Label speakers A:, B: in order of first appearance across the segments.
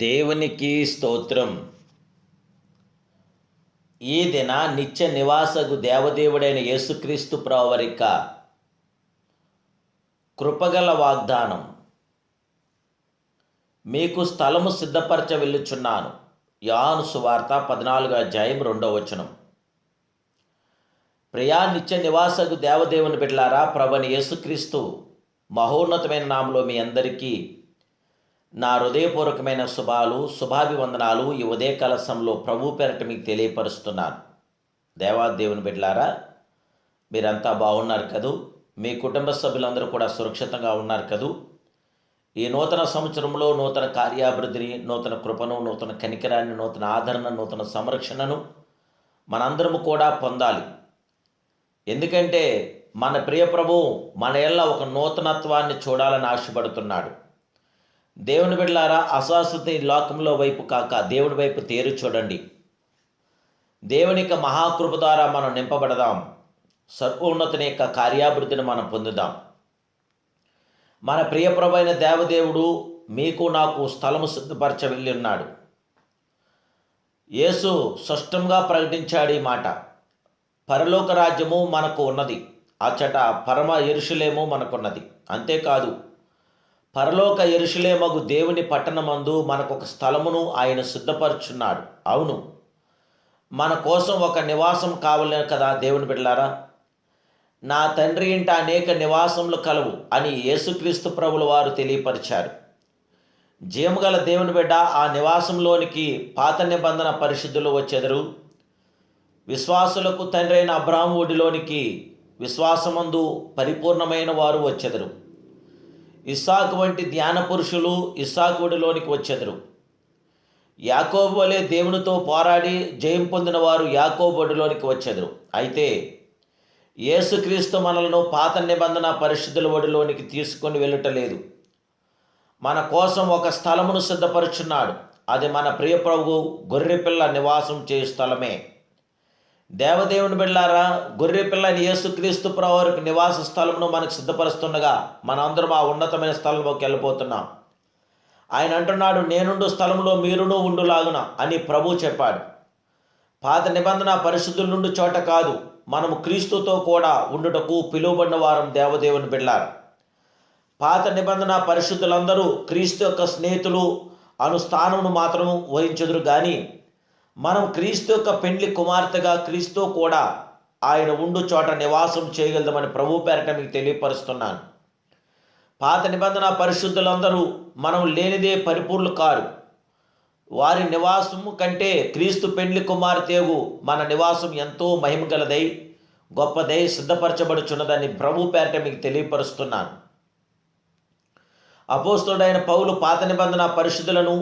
A: దేవునికి స్తోత్రం. ఈ దిన నిత్య నివాసగు దేవదేవుడైన యేసుక్రీస్తు ప్రభువారిక కృపగల వాగ్దానం. మీకు స్థలము సిద్ధపరచ వెళ్ళుచున్నాను. యోహాను సువార్త 14:2. ప్రియా నిత్య నివాసగు దేవదేవుని బిడ్డలారా, ప్రభువైన యేసుక్రీస్తు మహోన్నతమైన నామములో మీ అందరికీ నా హృదయపూర్వకమైన శుభాభివందనాలు ఈ ఉదయ కలశంలో ప్రభు పేరట మీకు తెలియపరుస్తున్నాను. దేవాదేవుని బిడ్డలారా, మీరంతా బాగున్నారు కదూ? మీ కుటుంబ సభ్యులందరూ కూడా సురక్షితంగా ఉన్నారు కదూ? ఈ నూతన సంవత్సరంలో నూతన కార్యాభివృద్ధిని, నూతన కృపను, నూతన కనికరాన్ని, నూతన ఆదరణ, నూతన సంరక్షణను మనందరము కూడా పొందాలి. ఎందుకంటే మన ప్రియ ప్రభువు మన ఎల్ల ఒక నూతనత్వాన్ని చూడాలని ఆశపడుతున్నాడు. దేవుని బిడ్డలారా, అశాశ్వత ఈ లోకంలో వైపు కాక దేవుని వైపు తేరు చూడండి. దేవునికి మహాకృప ద్వారా మనం నింపబడదాం. సర్వోన్నతుని యొక్క కార్యాభివృద్ధిని మనం పొందుదాం. మన ప్రియ ప్రభు అయిన దేవదేవుడు మీకు నాకు స్థలము సిద్ధపరచ వెళ్ళి ఉన్నాడు. యేసు స్పష్టంగా ప్రకటించాడు ఈ మాట. పరలోక రాజ్యము మనకు ఉన్నది, అచ్చట పరమ యెరూషలేము మనకున్నది. అంతేకాదు, పరలోక యెరూషలేమగు దేవుని పట్టణమందు మనకొక స్థలమును ఆయన సిద్ధపరుచున్నాడు. అవును, మన కోసం ఒక నివాసం కావాలి కదా దేవుని బిడ్డలారా. నా తండ్రి ఇంట అనేక నివాసములు కలవు అని యేసుక్రీస్తు ప్రభుల వారు తెలియపరిచారు. జీవగల దేవుని బిడ్డ, ఆ నివాసంలోనికి పాత నిబంధన పరిశుద్ధులు వచ్చెదరు. విశ్వాసులకు తండ్రి అయిన అబ్రాహాము ఒడిలోనికి విశ్వాసమందు పరిపూర్ణమైన వారు వచ్చెదరు. ఇస్సాకు వంటి ధ్యాన పురుషులు ఇస్సాకుడిలోనికి వచ్చెదరు. యాకోబు వలె దేవునితో పోరాడి జయం పొందిన వారు యాకోబుడిలోనికి వచ్చెదరు. అయితే యేసుక్రీస్తు మనలను పాత నిబంధన పరిశుద్ధుల ఒడిలోనికి తీసుకొని వెళ్ళటలేదు. మన కోసం ఒక స్థలమును సిద్ధపరుచున్నాడు. అది మన ప్రియ ప్రభువు గొర్రెపిల్ల నివాసం చేయు స్థలమే. దేవదేవుని బిడ్డలారా, గొర్రెపిల్లని యేసుక్రీస్తు ప్రభువారికి నివాస స్థలమును మనకు సిద్ధపరుస్తుండగా మనందరం ఆ ఉన్నతమైన స్థలంలోకి వెళ్ళిపోతున్నాం. ఆయన అంటున్నాడు, నేనుండు స్థలంలో మీరును ఉండులాగున అని ప్రభు చెప్పాడు. పాత నిబంధన పరిశుద్ధుల నుండి చోట కాదు, మనము క్రీస్తుతో కూడా ఉండుటకు పిలువబడిన వారం దేవదేవుని బిడ్డలారా. పాత నిబంధన పరిశుద్ధులందరూ క్రీస్తు యొక్క స్నేహితులు అను స్థానమును మాత్రం వహించుదురు. కానీ మనం క్రీస్తు యొక్క పెండ్లి కుమార్తెగా క్రీస్తు కూడా ఆయన ఉండు చోట నివాసం చేయగలదామని ప్రభు పేరట మీకు తెలియపరుస్తున్నాను. పాత నిబంధన పరిశుద్ధులందరూ మనం లేనిదే పరిపూర్ణులు కారు. వారి నివాసము కంటే క్రీస్తు పెండ్లి కుమార్తెగు మన నివాసం ఎంతో మహిమగలదై గొప్పదై సిద్ధపరచబడుచున్నదని ప్రభు పేరట మీకు తెలియపరుస్తున్నాను. అపోస్తలుడైన పౌలు పాత నిబంధన పరిశుద్ధులను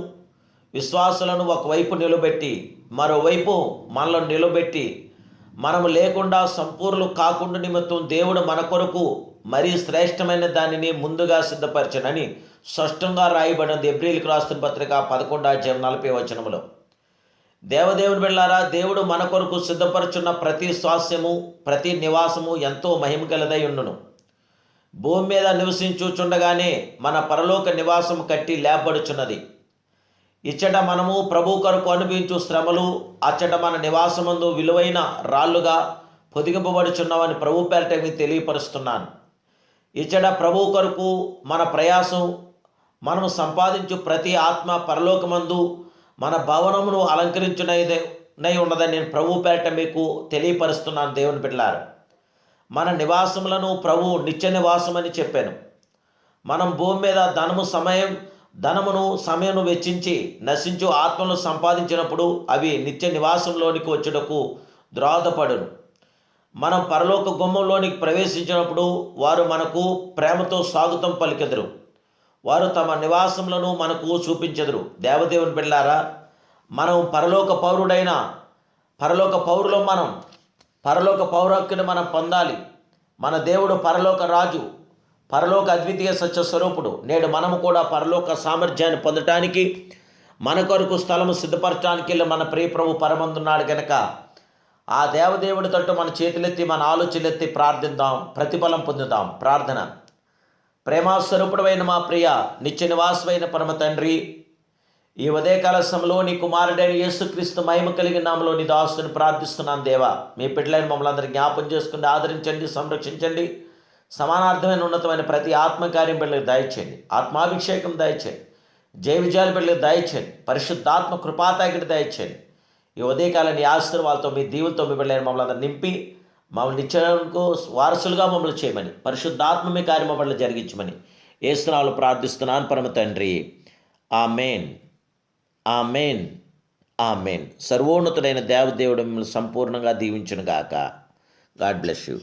A: విశ్వాసులను ఒకవైపు నిలబెట్టి మరోవైపు మనలో నిలబెట్టి మనము లేకుండా సంపూర్ణులు కాకుండా నిమిత్తం దేవుడు మన కొరకు మరీ శ్రేష్టమైన దానిని ముందుగా సిద్ధపరచనని స్పష్టంగా రాయబడినది ఎబ్రీయులకు రాస్తున్న పత్రిక 11:40. దేవదేవుని బిడ్డలారా, దేవుడు మన కొరకు సిద్ధపరచున్న ప్రతి స్వాస్యము, ప్రతి నివాసము ఎంతో మహిమగలదై ఉండును. భూమి మీద నివసించుచుండగానే మన పరలోక నివాసము కట్టి లేపబడుచున్నది. ఇచ్చట మనము ప్రభు కొరకు అనుభవించు శ్రమలు అచ్చట మన నివాసమందు విలువైన రాళ్ళుగా పొదిగింపబడుచున్నామని ప్రభు పేరట మీకు తెలియపరుస్తున్నాను. ఇచ్చట ప్రభు కొరకు మన ప్రయాసం, మనము సంపాదించు ప్రతి ఆత్మ పరలోకమందు మన భవనమును అలంకరించునై ఉన్నదని నేను ప్రభు పేరట మీకు తెలియపరుస్తున్నాను. దేవుని బిడ్డలారా, మన నివాసములను ప్రభు నిత్య నివాసమని చెప్పాను. మనం భూమి మీద ధనమును సమయమును వెచ్చించి నశించు ఆత్మను సంపాదించినప్పుడు అవి నిత్య నివాసంలోనికి వచ్చుటకు ద్రోహదపడును. మనం పరలోక గుమ్మంలోనికి ప్రవేశించినప్పుడు వారు మనకు ప్రేమతో స్వాగతం పలికెదరు. వారు తమ నివాసములను మనకు చూపించెదరు. దేవదేవుని బిడ్డలారా, మనం పరలోక పౌరులం. మనం పరలోక పౌరహక్కుని మనం పొందాలి. మన దేవుడు పరలోక రాజు, పరలోక అద్వితీయ సత్య స్వరూపుడు. నేడు మనము కూడా పరలోక సామర్థ్యాన్ని పొందటానికి మన కొరకు స్థలము సిద్ధపరచడానికి మన ప్రియ ప్రభు పరమందున్నాడు కనుక ఆ దేవదేవుడి తట్టు మన చేతులెత్తి మన ఆలోచనలెత్తి ప్రార్థిద్దాం, ప్రతిఫలం పొందుదాం. ప్రార్థన. ప్రేమాస్వరూపుడైన మా ప్రియ నిత్య నివాసమైన పరమ తండ్రి, ఈ ఉదయకాల సమయంలో నీ కుమారుడైన యేసుక్రీస్తు మహిమ కలిగిన నామలో నీ దాసుని ప్రార్థిస్తున్నాను దేవా. మీ బిడ్డలైన మమ్మల్ని అందరినీ జ్ఞాపం చేసుకుని ఆదరించండి, సంరక్షించండి. సమానార్థమైన ఉన్నతమైన ప్రతి ఆత్మకార్యం బిడ్డలకు దయచేయండి, ఆత్మాభిషేకం దయచేయండి, జయ విజయాల బిడ్డలకు దయచేయండి, పరిశుద్ధాత్మ కృపాతాకిడి దయచేయండి. ఈ ఉదయకాలం నీ ఆశీర్వాదాలతో మీ దీవులతో మీ బిడ్డలైన మమ్మల్ని అందరూ నింపి మమ్మల్ని నిత్యకు వారసులుగా మమ్మల్ని చేయమని, పరిశుద్ధాత్మ మీ కార్యం మమ్మల్ని జరిగించమని యేసునామములో ప్రార్థిస్తున్నాను పరమ తండ్రి. ఆమేన్, ఆమేన్, ఆమేన్. సర్వోన్నతుడైన దేవదేవుడు మిమ్మల్ని సంపూర్ణంగా దీవించును గాక. God bless you.